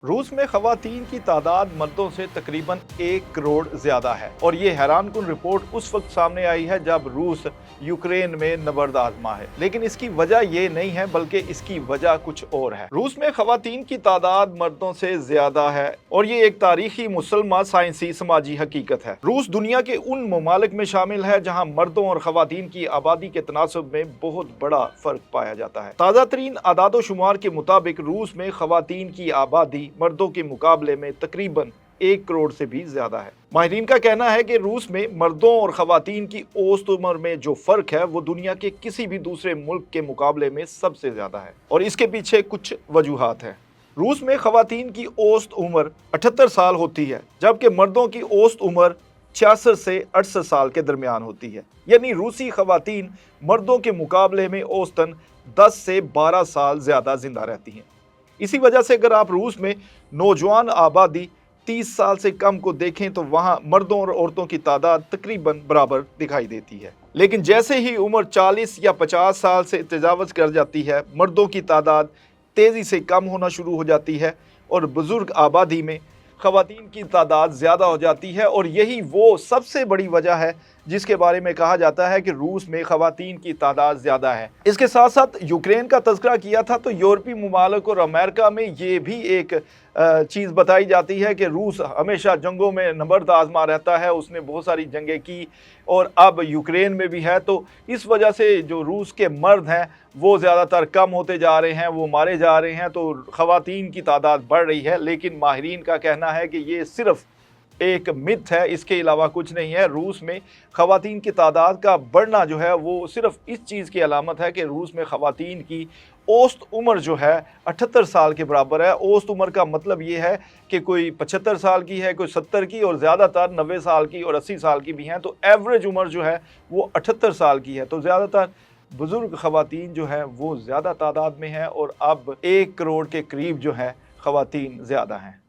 रूस में खवातीन की तादाद मर्दों से तकरीबन 1 करोड़ ज्यादा है और ये हैरानकुन रिपोर्ट उस वक्त सामने आई है जब रूस यूक्रेन में नबर्द आजमा है। लेकिन इसकी वजह ये नहीं है बल्कि इसकी वजह कुछ और है। रूस में खवातीन की तादाद मर्दों से ज्यादा है और ये एक तारीखी मुसलमा साइंसी समाजी हकीकत है। रूस दुनिया के उन ममालिक में शामिल है जहाँ मर्दों और खवातीन की आबादी के तनासब में बहुत बड़ा फर्क पाया जाता है। ताज़ा तरीन आदादो शुमार के मुताबिक रूस में खवातीन की आबादी मर्दों के मुकाबले में तकरीबन 1 करोड़ से भी ज्यादा है। माहिरीन का कहना है कि रूस में मर्दों और खवातीन की औसत उम्र में जो फर्क है वो दुनिया के किसी भी दूसरे मुल्क के मुकाबले में सबसे ज्यादा है और इसके पीछे कुछ वजूहात हैं। रूस में खवातीन की औसत उम्र 78 साल होती है जबकि मर्दों की औसत उम्र 66 से 68 साल के दरमियान होती है। यानी रूसी खवातीन मर्दों के मुकाबले में औसतन 10 से 12 साल ज्यादा जिंदा रहती हैं। इसी वजह से अगर आप रूस में नौजवान आबादी 30 साल से कम को देखें तो वहां मर्दों और औरतों की तादाद तकरीबन बराबर दिखाई देती है। लेकिन जैसे ही उम्र 40 या 50 साल से तजावज़ कर जाती है, मर्दों की तादाद तेज़ी से कम होना शुरू हो जाती है और बुजुर्ग आबादी में खवातीन की तादाद ज़्यादा हो जाती है। और यही वो सबसे बड़ी वजह है जिसके बारे में कहा जाता है कि रूस में खवातीन की तादाद ज़्यादा है। इसके साथ साथ यूक्रेन का तज़किरा किया था तो यूरोपीय ममालिक और अमेरिका में ये भी एक चीज़ बताई जाती है कि रूस हमेशा जंगों में नबर्द आजमा रहता है, उसने बहुत सारी जंगें की और अब यूक्रेन में भी है। तो इस वजह से जो रूस के मर्द हैं वो ज़्यादातर कम होते जा रहे हैं, वो मारे जा रहे हैं, तो खवातीन की तादाद बढ़ रही है। लेकिन माहिरीन का कहना है कि ये सिर्फ एक मिथ है, इसके अलावा कुछ नहीं है। रूस में खवातीन की तादाद का बढ़ना जो है वो सिर्फ इस चीज़ की अलामत है कि रूस में खवातीन की औसत उम्र जो है 78 साल के बराबर है। औसत उम्र का मतलब ये है कि कोई 75 साल की है, कोई 70 की और ज़्यादातर 90 साल की और 80 साल की भी हैं। तो एवरेज उम्र जो है वो 78 साल की है। तो ज़्यादातर बुज़ुर्ग खवातीन जो है वो ज़्यादा तादाद में है और अब 1 करोड़ के करीब जो है खवातीन ज़्यादा हैं।